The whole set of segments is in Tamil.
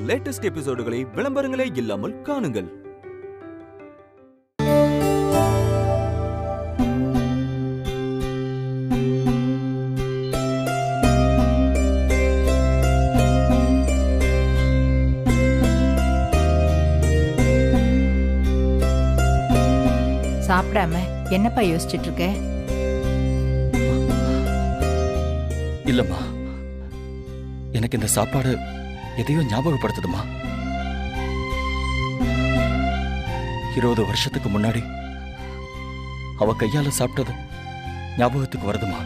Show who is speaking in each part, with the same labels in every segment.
Speaker 1: லேட்டஸ்ட் எபிசோடுகளை விளம்பரங்களே இல்லாமல் காணுங்கள்.
Speaker 2: சாப்பிடாம என்னப்பா யோசிச்சுட்டு இருக்க?
Speaker 3: இல்லம்மா, எனக்கு இந்த சாப்பாடு எதையோ ஞாபகப்படுத்துதுமா. 20 வருஷத்துக்கு முன்னாடி அவ கையால சாப்பிட்டது ஞாபகத்துக்கு வருதுமா.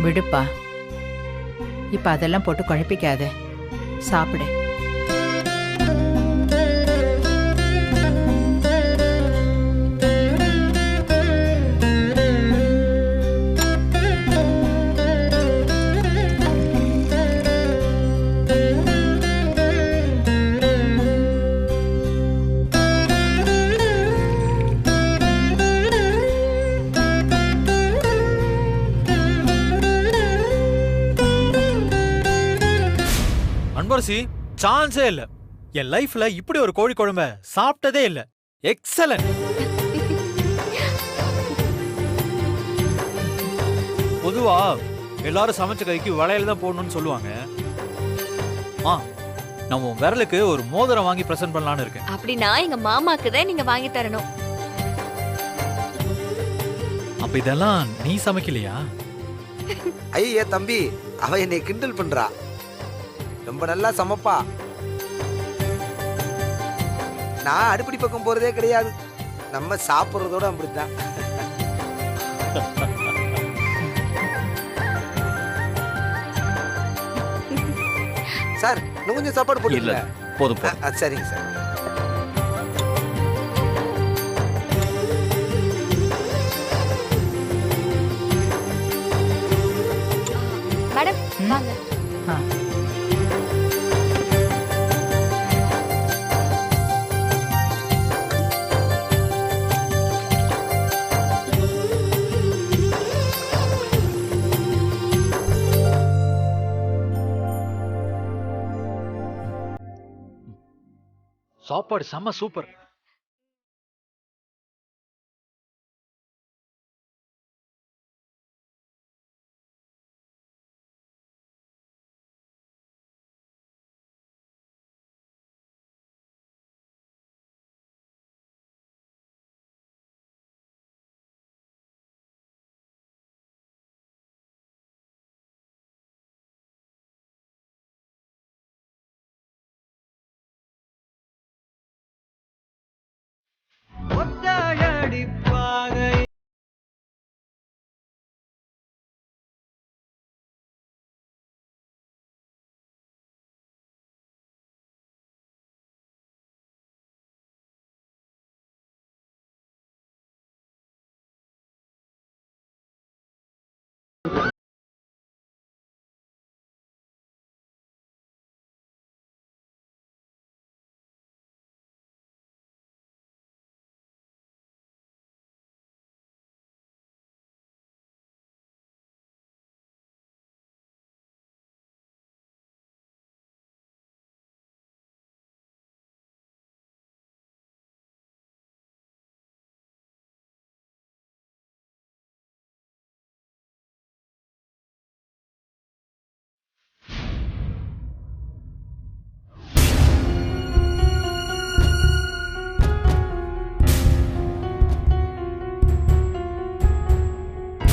Speaker 2: விடுப்பா, இப்ப அதெல்லாம் போட்டு குழப்பிக்காத, சாப்பிடு.
Speaker 4: அன்பரசி, சான்ஸே இல்ல. என் லைஃப்ல இப்படி ஒரு கோழி குழம்ப சாப்பிட்டதே இல்ல. எக்ஸலன்ட். பொதுவா எல்லாரும் சமைச்ச கைக்கு வளையல் தான் போடணும்னு சொல்லுவாங்க. நம்ம விரலுக்கு ஒரு மோதிரம் வாங்கி பிரசன்ட் பண்ணலாம்னு இருக்கேன்.
Speaker 5: அப்படின்னா எங்க மாமாக்கு தான் நீங்க வாங்கி தரணும்.
Speaker 4: அப்ப இதெல்லாம் நீ சமைக்கலையா?
Speaker 6: ஐயா தம்பி, அவ என்னை கிண்டல் பண்றா. ரொம்ப நல்லா சமைப்பா. நான் அடுப்படி பக்கம் போறதே கிடையாது. நம்ம சாப்பிடுறதோட அப்படித்தான். சார், இன்னும் கொஞ்சம் சாப்பாடு போட்டுல.
Speaker 3: போதும்.
Speaker 6: சரிங்க சார்.
Speaker 5: மேடம் வாங்க.
Speaker 4: சாப்பாடு செம்ம சூப்பர்.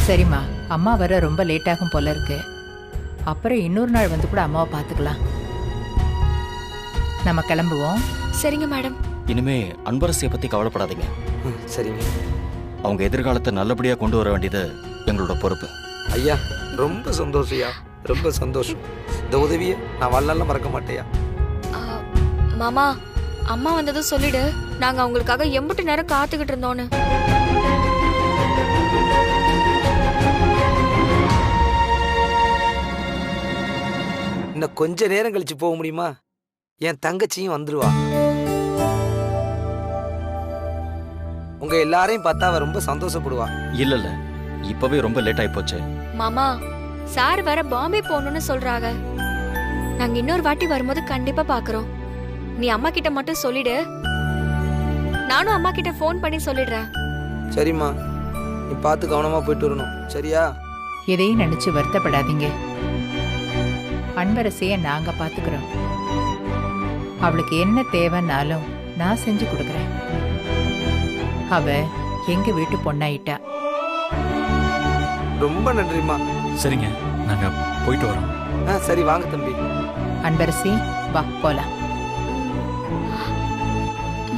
Speaker 2: சரிம்மா, அம்மா வர ரொம்ப லேட் ஆகும் போல இருக்கு. அப்புறம் இன்னொரு நாள் வந்து கூட அம்மாவை பார்த்துக்கலாம். நம்ம கிளம்புவோம்.
Speaker 5: சரிங்க மேடம்.
Speaker 3: இனிமே அன்பரசியை பத்தி கவலைப்படாதீங்க.
Speaker 6: சரிங்க.
Speaker 3: அவங்க எதிர்காலத்தை நல்லபடியா கொண்டு வர வேண்டியது எங்களோட பொறுப்பு.
Speaker 6: ஐயா, ரொம்ப சந்தோஷம்யா, ரொம்ப சந்தோஷம். இந்த உதவியை நான் வாழ்நாள மறக்க மாட்டேயா.
Speaker 5: மாமா, அம்மா வந்ததும் சொல்லிடு, நாங்க அவங்களுக்காக எம்பிட்டு நேரம் காத்துக்கிட்டு இருந்தோன்னு.
Speaker 6: இன்னும் கொஞ்ச நேரம் கழிச்சு போக முடியுமா? என் தங்கச்சியும் வந்துருவா. உங்க எல்லாரையும் பார்த்தா அவ ரொம்ப சந்தோஷப்படுவா.
Speaker 3: இல்ல, இப்பவே ரொம்ப லேட் ஆயி போச்சு.
Speaker 5: மாமா, சார் வேற பாம்பே போகணும்னு சொல்றாங்க. நாங்க இன்னொரு வாட்டி வரும்போது கண்டிப்பா பாக்குறோம். நீ அம்மா கிட்ட மட்டும் சொல்லிடு. நானும் அம்மா கிட்ட ஃபோன் பண்ணி சொல்லிடுறேன்.
Speaker 6: சரிம்மா, நீ பார்த்து கவனமா போயிட்டு வரணும். சரியா?
Speaker 2: எதையும் நினைச்சு வருத்தப்படாதீங்க. அன்பரசிய நாங்க பாத்துக்கிறோம். அவளுக்கு என்ன தேவைன்னாலும் நான் செஞ்சு கொடுக்கறேன். அவ எங்க வீட்டு பொண்ணாயிட்டா.
Speaker 6: ரொம்ப நன்றிம்மா.
Speaker 4: சரிங்க, நாங்க போயிட்டு வரோம்.
Speaker 6: சரி வாங்க தம்பி.
Speaker 2: அன்பரசி வா போலாம்.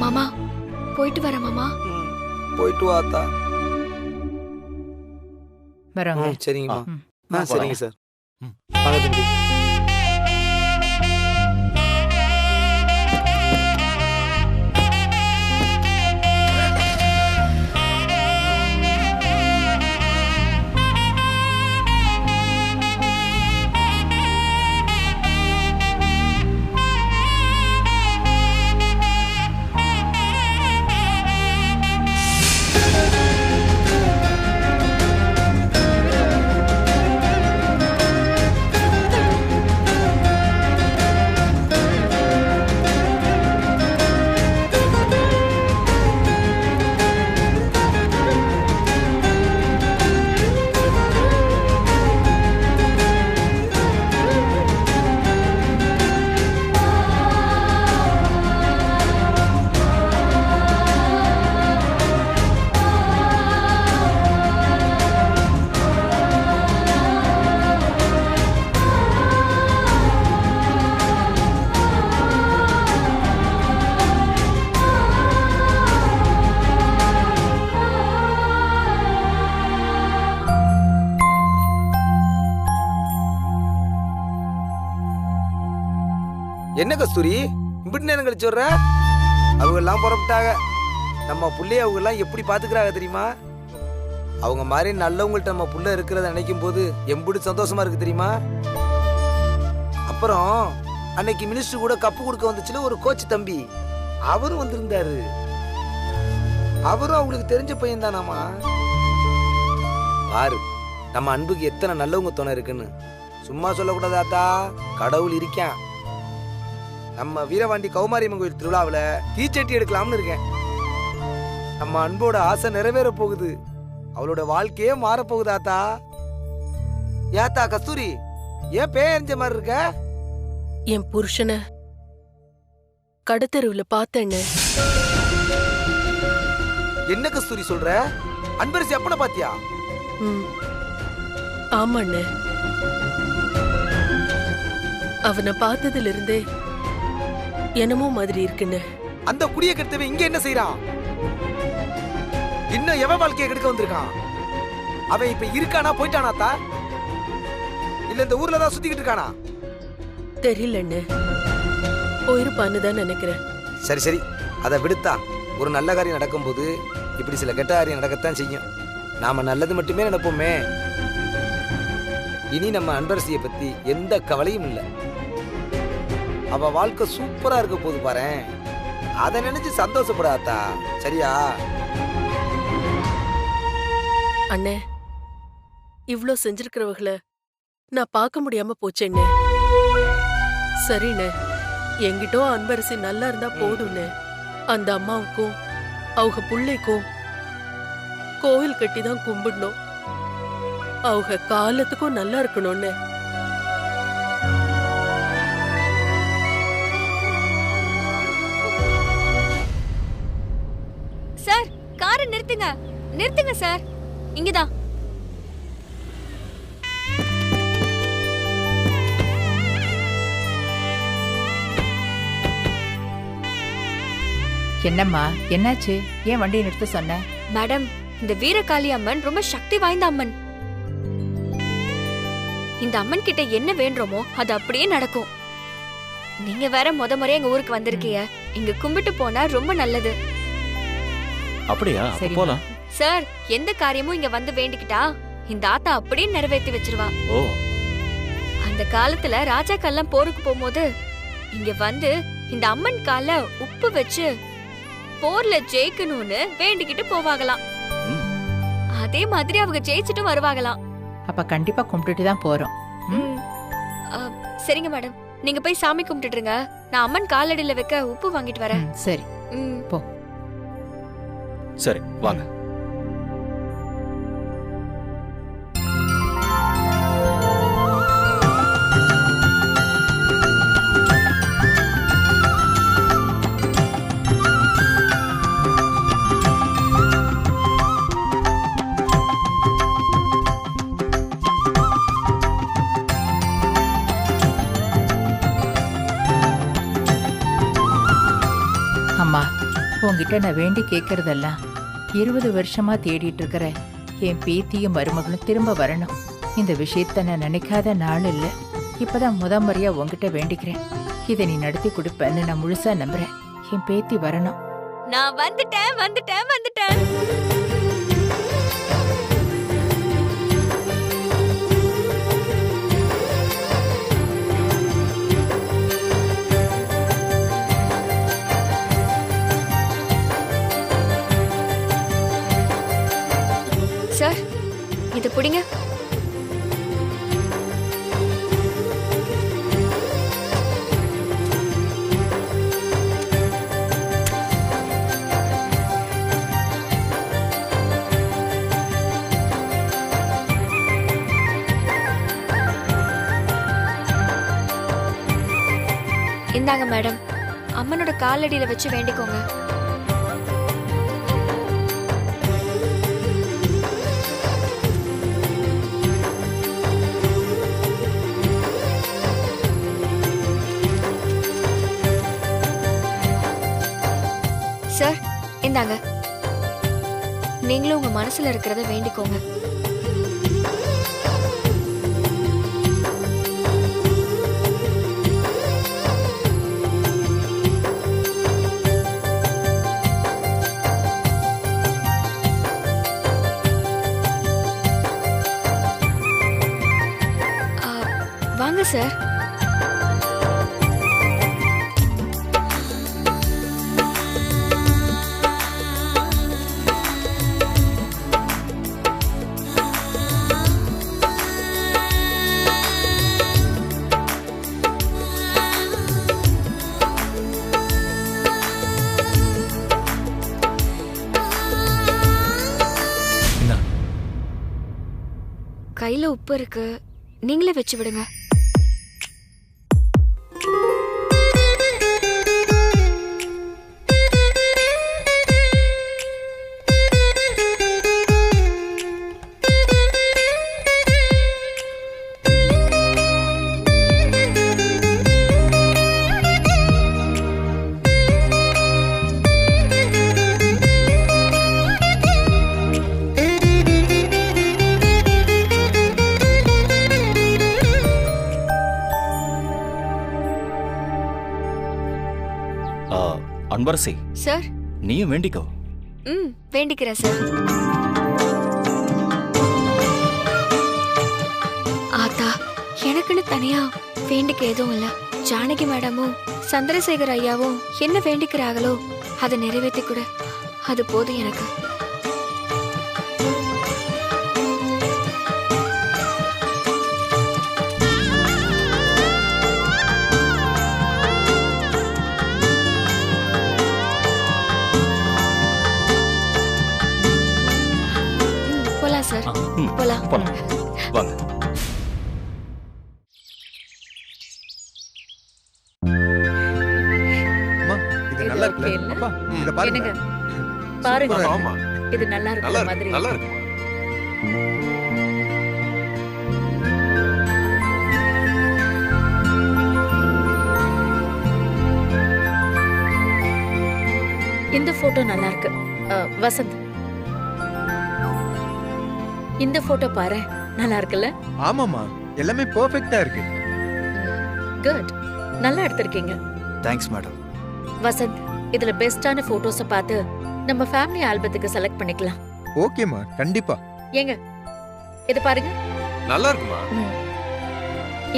Speaker 5: மாமா போயிட்டு வர மாமா.
Speaker 6: போயிட்டு வாத்தா.
Speaker 2: வரோங்க.
Speaker 6: சரிங்கம்மா. சரிங்க சார். வாங்க தம்பி. என்ன கஸ்தூரி இப்படி நேரம் கழிச்சு வர்ற? அவங்க எல்லாம் புறப்பட்டாங்க. நம்ம புள்ளைய அவங்க எல்லாம் எப்படி பாத்துக்கிறாங்க தெரியுமா? அவங்க மாதிரி நல்லவங்கள்ட்ட நம்ம புள்ள இருக்கிறத நினைக்கும் போது எம்புடி சந்தோஷமா இருக்கு தெரியுமா? அப்புறம் அன்னைக்கு மினிஸ்டர் கூட கப்பு கொடுக்க வந்துச்சுல ஒரு கோச் தம்பி, அவரும் வந்திருந்தாரு. அவரும் அவங்களுக்கு தெரிஞ்ச பையன் தானாமா. பாரு நம்ம அன்புக்கு எத்தனை நல்லவங்க துணை இருக்குன்னு. சும்மா சொல்லக்கூடாதாத்தா, கடவுள் இருக்கான். நம்ம வீரவாண்டி கௌமாரியம்மன் கோயில் திருவிழாவில் தீச்சட்டி எடுக்கலாம்னு இருக்கேன். நம்ம அன்போட ஆசை நிறைவேற போகுது. அவளோட வாழ்க்கையே மாறப்போகுதாத்தா. ஏத்தா கஸ்தூரி, ஏன் பேயறிஞ்ச மாதிரி இருக்க?
Speaker 7: என் புருஷனை கடத்தெருவுல பார்த்தேன்னு.
Speaker 6: என்ன கஸ்தூரி சொல்ற? அன்பரசி அப்பன பாத்தியா?
Speaker 7: ஆமாண்ண, அவனை பார்த்ததுல இருந்தே என்னமோ மாதிரி இருக்குன்னு.
Speaker 6: அந்த குடிய கெடுத்தவன் இங்க என்ன செய்யறான்? இன்னும் எவன் வாழ்க்கையை கெடுக்க வந்திருக்கான்? அவன் இப்ப இருக்கானா போயிட்டானாத்தா? இல்ல இந்த ஊர்ல தான் சுத்திக்கிட்டு இருக்கானா?
Speaker 7: தெரியலன்னு, போயிருப்பான்னு தான் நினைக்கிறேன்.
Speaker 6: சரி சரி, அதை விடுத்தா. ஒரு நல்ல காரியம் நடக்கும் போது இப்படி சில கெட்ட காரியம் நடக்கத்தான் செய்யும். நாம நல்லது மட்டுமே நினைப்போமே. இனி நம்ம அன்பரசியை பத்தி எந்த கவலையும் இல்லை. அவ வாழ்க்கை சூப்பரா இருக்க போது பாரு. அதை நினைச்சு சந்தோஷப்படாதா? சரியா?
Speaker 7: அண்ணே, இவ்ளோ செஞ்சிருக்கிறவங்கள நான் பார்க்க முடியாம போச்சேன்னு. சரிண்ணே, என்கிட்ட அன்பரசி நல்லா இருந்தா போதும்னு அந்த அம்மாவுக்கும் அவங்க பிள்ளைக்கும் கோவில் கட்டி தான் கும்பிடணும். அவங்க காலத்துக்கும் நல்லா இருக்கணும்னு.
Speaker 5: சார், காரை நிறுத்துங்க. நிறுத்துங்க சார், இங்கதான்.
Speaker 2: என்னம்மா, என்னாச்சு? ஏன் வண்டியை நிறுத்த சொன்ன?
Speaker 5: மேடம், இந்த வீரகாளி அம்மன் ரொம்ப சக்தி வாய்ந்த அம்மன். இந்த அம்மன் கிட்ட என்ன வேண்டுமோ அது அப்படியே நடக்கும். நீங்க வேற முறையா எங்க ஊருக்கு வந்திருக்கீங்க. இங்க கும்பிட்டு போனா ரொம்ப நல்லது.
Speaker 3: அப்படியா? அப்ப
Speaker 2: சரி
Speaker 3: போலாம்.
Speaker 5: சார், எந்த காரியமும் இங்க வந்து வேண்டிக்கிட்டா இந்த ஆத்தா அப்படியே நிறைவேற்றி வச்சிருவா.
Speaker 3: ஓ,
Speaker 5: அந்த காலத்துல ராஜாக்கள்லாம் போருக்கு போகும்போது இங்க வந்து இந்த அம்மன் கால உப்பு வச்சு போர்ல ஜெயிக்கணும்னு வேண்டிக்கிட்டு போவாங்களாம்.
Speaker 3: ம்.
Speaker 5: அதே மாதிரி அவங்க ஜெயிச்சுட்டும் வருவாங்களாம்.
Speaker 2: அப்ப கண்டிப்பா கும்பிட்டுட்டு தான் போறோம்.
Speaker 5: ம். ஆ, சரிங்க மேடம், நீங்க போய் சாமி கும்பிட்டுருங்க. நான் அம்மன் காலடியில வைக்க உப்பு வாங்கிட்டு வரேன்.
Speaker 2: சரி.
Speaker 5: ம்.
Speaker 3: சரி வாங்க.
Speaker 2: அம்மா, உன்கிட்ட நான் வேண்டி கேட்கறதெல்லாம் 20 வருஷமா தேடிட்டு இருக்கிற என் பேத்தியும் மருமகளும் திரும்ப வரணும். இந்த விஷயத்த நான் நினைக்காத நாள் இல்ல. இப்பதான் முறையா உன்கிட்ட வேண்டிக்கிறேன். இதை நீ நடத்தி கொடுப்பேன்னு நான் முழுசா நம்புறேன். என் பேத்தி வரணும்.
Speaker 5: நான் வந்துட்டேன். சார், இது புடிங்க. இந்தாங்க மேடம், அம்மனோட காலடியில வச்சு வேண்டிக்கோங்க. சார், இந்தாங்க. நீங்களும் உங்க மனசுல இருக்கிறத வேண்டிக்கோங்க. வாங்க சார். கையில உப்பு இருக்கு, நீங்களே வச்சு விடுங்க.
Speaker 3: அன்பரசி,
Speaker 5: சார்.
Speaker 3: நீயும் வேண்டிக்கோ.
Speaker 5: வேண்டிக்கிறேன் சார். ஆத்தா, எனக்குன்னு தனியா வேண்டிக்க எதுவும் இல்ல. ஜானகி மேடமும் சந்திரசேகர் ஐயாவும் என்ன வேண்டிக்கிறாங்களோ அதை நிறைவேற்றி கூட அது போதும் எனக்கு. சார், போலாம்.
Speaker 3: வாங்க.
Speaker 8: இது நல்லா இருக்கு. அப்பா, இத பாருங்க.
Speaker 9: பாருங்க.
Speaker 8: ஆமா.
Speaker 9: இது நல்லா இருக்கு மாதிரி.
Speaker 8: நல்லா இருக்கு.
Speaker 9: இந்த போட்டோ நல்லா இருக்கு. வசந்த், இந்த போட்டோ பாரு, நல்லா இருக்குல்ல?
Speaker 8: ஆமாமா, எல்லாமே பெர்ஃபெக்ட்டா இருக்கு.
Speaker 9: குட், நல்லா எடுத்திருக்கீங்க.
Speaker 10: Thanks madam.
Speaker 9: வசந்த், இதுல பெஸ்டான போட்டோஸ பார்த்து நம்ம ஃபேமிலி ஆல்பத்துக்கு செலக்ட் பண்ணிக்கலாம்.
Speaker 8: ஓகேமா, கண்டிப்பா.
Speaker 9: ஏங்க, இது பாருங்க.
Speaker 8: நல்லா இருக்குமா?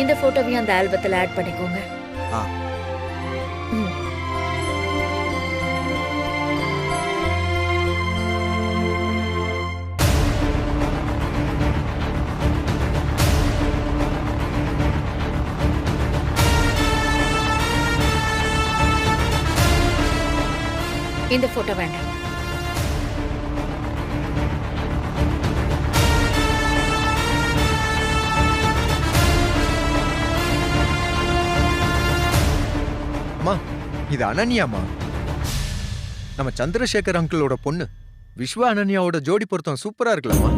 Speaker 9: இந்த போட்டோவையும் அந்த ஆல்பத்துல ஆட் பண்ணிக்கோங்க. இந்த போட்டோ வேண்டாம்.
Speaker 8: அம்மா இது அனன்யாமா, நம்ம சந்திரசேகர் அங்கிளோட பொண்ணு. விஸ்வா அனன்யாவோட ஜோடி பொருத்தம் சூப்பரா இருக்கலாமா?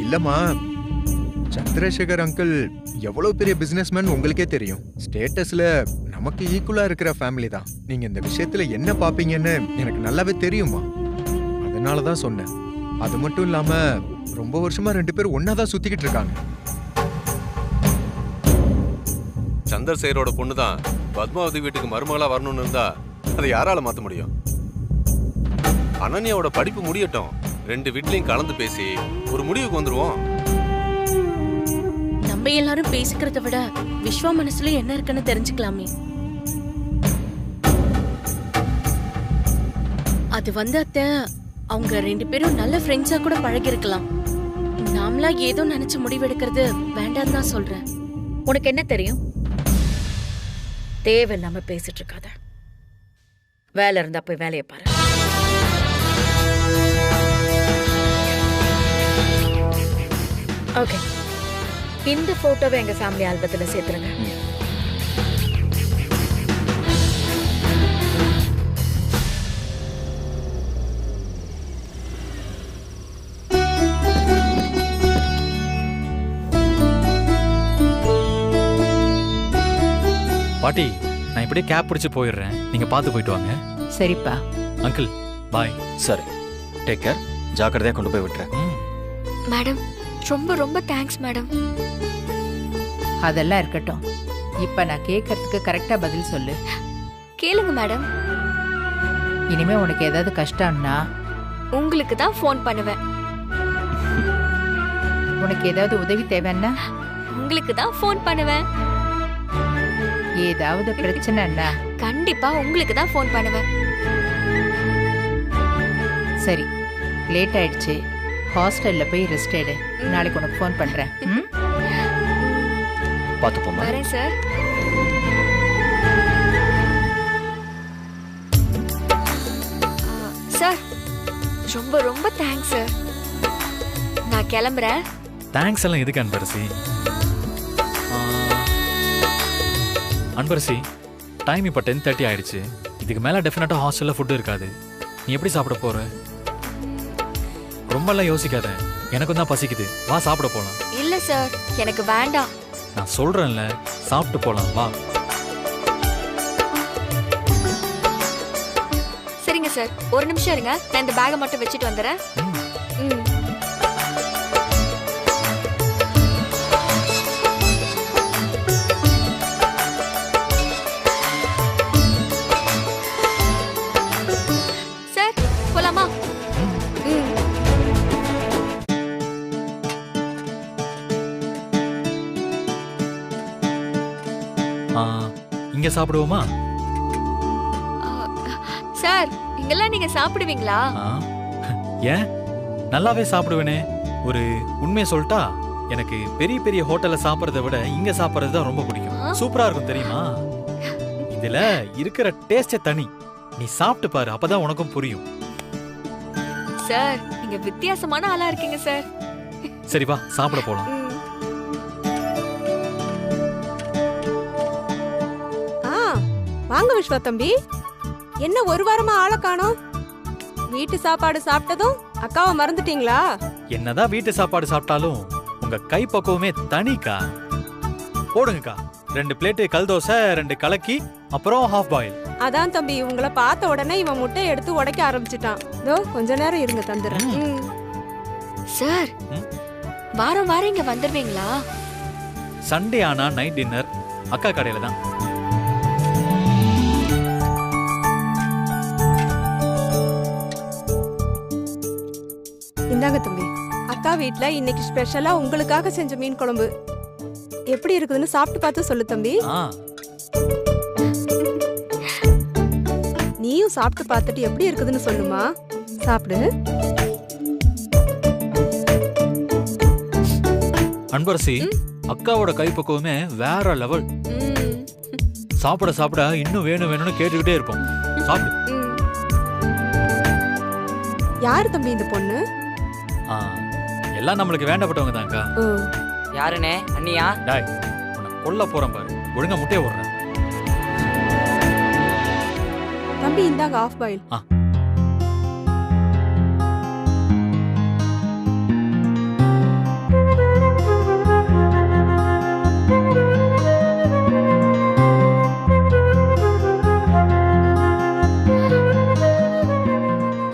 Speaker 8: இல்லம்மா, சந்திரசேகர் அங்கிள் எவ்வளவு பெரிய பிசினஸ்மேன் உங்களுக்கே தெரியும். ஸ்டேட்டஸ்ல நமக்கு ஈக்குவலா இருக்கிற ஃபேமிலி தான். நீங்க இந்த விஷயத்துல என்ன பாப்பீங்கன்னு எனக்கு நல்லாவே தெரியுமா. அதனாலதான் சொன்னேன். அது மட்டும் இல்லாம ரொம்ப வருஷமா 2 பேரும் ஒன்னாதான் சுத்திக்கிட்டு இருக்காங்க.
Speaker 10: சந்திரசேகரோட பொண்ணு தான் பத்மாவதி வீட்டுக்கு மருமகளா வரணும்னு இருந்தா அதை யாரால மாத்த முடியும்? அனன்யாவோட படிப்பு முடியட்டும், 2 வீட்லயும் கலந்து பேசி ஒரு முடிவுக்கு வந்துருவோம்.
Speaker 11: நம்ம எல்லாரும் பேசிக்கிறத விட விஸ்வா மனசுல என்ன இருக்குன்னு தெரிஞ்சுக்கலாமே. அது அத்தை, அவங்க 2 பேரும் நல்ல ஃப்ரெண்ட்ஸா கூட பழகி இருக்கலாம். நாமளா ஏதோ நினைச்சு முடிவெடுக்கிறது வேண்டாம் தான் சொல்றேன்.
Speaker 9: உனக்கு என்ன தெரியும்? தேவையில்லாம பேசிட்டு இருக்காத. வேலை இருந்தா போய் வேலையை பாரு. ஓகே, இந்த போட்டோவை எங்க ஃபேமிலி ஆல்பத்துல சேர்த்துருங்க.
Speaker 4: பாட்டி, நான் இப்படியே கேப் பிடிச்சு போயிடுறேன். நீங்க பார்த்து போயிட்டு வாங்க.
Speaker 2: சரிப்பா.
Speaker 4: Uncle bye.
Speaker 3: சரி, டேக் கேர். ஜாக்கிரதையா கொண்டு போய் விட்டுறேன்.
Speaker 5: மேடம், ரொம்ப ரொம்ப தேங்க்ஸ் மேடம்.
Speaker 2: அதெல்லாம் இருக்கட்டும். இப்ப நான் கேட்கறதுக்கு கரெக்டா பதில் சொல்லு.
Speaker 5: கேளுங்க மேடம்.
Speaker 2: இனிமே உனக்கு ஏதாவது கஷ்டம்னா
Speaker 5: உங்களுக்கு தான் ஃபோன் பண்ணுவேன்.
Speaker 2: உனக்கு ஏதாவது உதவி தேவைன்னா
Speaker 5: உங்களுக்கு தான் ஃபோன் பண்ணுவேன்.
Speaker 2: ஏதாவது பிரச்சனைன்னா
Speaker 5: கண்டிப்பா உங்களுக்கு தான் ஃபோன் பண்ணுவேன்.
Speaker 2: சரி, லேட் ஆயிடுச்சு. ஹாஸ்டல்ல போய் ரெஸ்ட் எடு. நாளைக்கு உனக்கு ஃபோன் பண்றேன்.
Speaker 3: பார்த்து போமா.
Speaker 5: வரேன் சார். சார், ரொம்ப ரொம்ப தேங்க்ஸ் சார். நான் கிளம்புறேன்.
Speaker 4: தேங்க்ஸ் எல்லாம் எதுக்கு அன்பரசி? அன்பரசி, டைம் இப்போ 10:30 ஆயிடுச்சு. இதுக்கு மேலே டெஃபினட்டாக ஹாஸ்டலில் ஃபுட்டு இருக்காது. நீ எப்படி சாப்பிட போற? ரொம்பலாம் யோசிக்காத. எனக்கும் தான் பசிக்குது. வா சாப்பிட போலாம்.
Speaker 5: இல்ல சார், எனக்கு வேண்டாம்.
Speaker 4: நான் சொல்றேன்ல, சாப்பிட்டு போலாம் வா.
Speaker 5: சரிங்க சார், ஒரு நிமிஷம் இருங்க. நான் இந்த பேக்கை மட்டும் வச்சுட்டு வந்துடுறேன். சார், போலாமா?
Speaker 4: இங்க சாப்பிடுவோமா?
Speaker 5: சார், இங்கெல்லாம் நீங்க சாப்பிடுவீங்களா?
Speaker 4: ஏன், நல்லாவே சாப்பிடுவேனே. ஒரு உண்மையை சொல்லிட்டா, எனக்கு பெரிய பெரிய ஹோட்டல்ல சாப்பிட்றத விட இங்க சாப்பிட்றது தான் ரொம்ப பிடிக்கும். சூப்பரா இருக்கும் தெரியுமா? இதுல இருக்கிற டேஸ்டே தனி. நீ சாப்பிட்டு பாரு, அப்பதான் உனக்கும் புரியும்.
Speaker 5: சார், நீங்க வித்தியாசமான ஆளா இருக்கீங்க சார்.
Speaker 4: சரி வா, சாப்பிட போலாம்.
Speaker 12: வாங்க விஸ்வா தம்பி. என்ன ஒரு வாரமா ஆளை காணோம்? வீட்டு சாப்பாடு சாப்பிட்டதும் அக்காவை மறந்துட்டீங்களா?
Speaker 4: என்னதான் வீட்டு சாப்பாடு சாப்பிட்டாலும் உங்க கை பக்குவமே தனிக்கா. போடுங்கக்கா, 2 பிளேட்டு கல் தோசை, 2 கலக்கி, அப்புறம் ஹாஃப் பாயில்.
Speaker 12: அதான் தம்பி, உங்களை பார்த்த உடனே இவன் முட்டை எடுத்து உடைக்க ஆரம்பிச்சிட்டான். இதோ கொஞ்ச நேரம் இருங்க, தந்துடுறேன்.
Speaker 5: சார், வாரம் வாரம் இங்க வந்துருவீங்களா?
Speaker 4: சண்டே ஆனா நைட் டின்னர் அக்கா கடையில தான்.
Speaker 12: இந்தாங்க தம்பி, அக்கா வீட்ல இன்னைக்கு ஸ்பெஷலா உங்களுக்காக செஞ்ச மீன் குழம்பு. எப்படி இருக்குதுன்னு சாப்பிட்டு பார்த்து சொல்லு தம்பி. நீயும் சாப்பிட்டு பார்த்துட்டு எப்படி இருக்குதுன்னு சொல்லுமா. சாப்பிடு.
Speaker 4: அன்பரசி, அக்காவோட கை பக்குவமே வேற லெவல். சாப்பிட சாப்பிட இன்னும் வேணும் வேணும்னு கேட்டுக்கிட்டே இருப்போம். சாப்பிடு.
Speaker 12: யாரு தம்பி இந்த பொண்ணு?
Speaker 4: ஆ, எல்லாம் நம்மளுக்கு வேண்டப்பட்டவங்க தான்க்கா.
Speaker 13: யாருனே? அண்ணியா?
Speaker 4: டாய், உன்னை கொல்ல போறேன் பாரு. ஒழுங்கா முட்டையை விடுறேன்.
Speaker 12: தம்பி இந்தாங்க ஆஃப் பாயில்.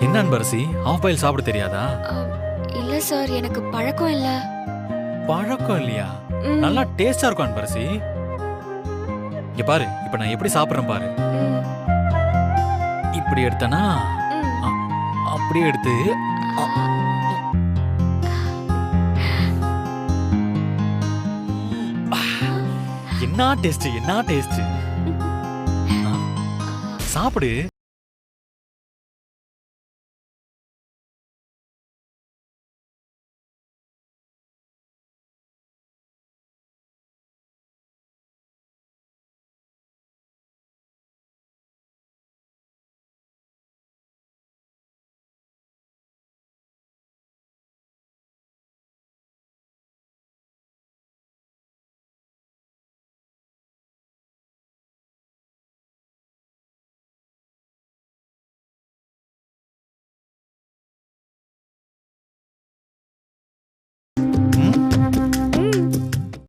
Speaker 4: என்ன அன்பரசி, ஆஃப் பாயில் சாப்பிட தெரியாதா?
Speaker 5: இல்ல சார், எனக்கு பழக்கம் இல்ல.
Speaker 4: பழக்கம் இல்லையா? நல்லா டேஸ்டா இருக்கும் அன்பரசி. இங்க பாரு, இப்ப நான் எப்படி சாப்பிடுறேன் பாரு. இப்படி எடுத்தனா அப்படியே எடுத்து என்ன டேஸ்ட், என்ன டேஸ்ட். சாப்பிடு.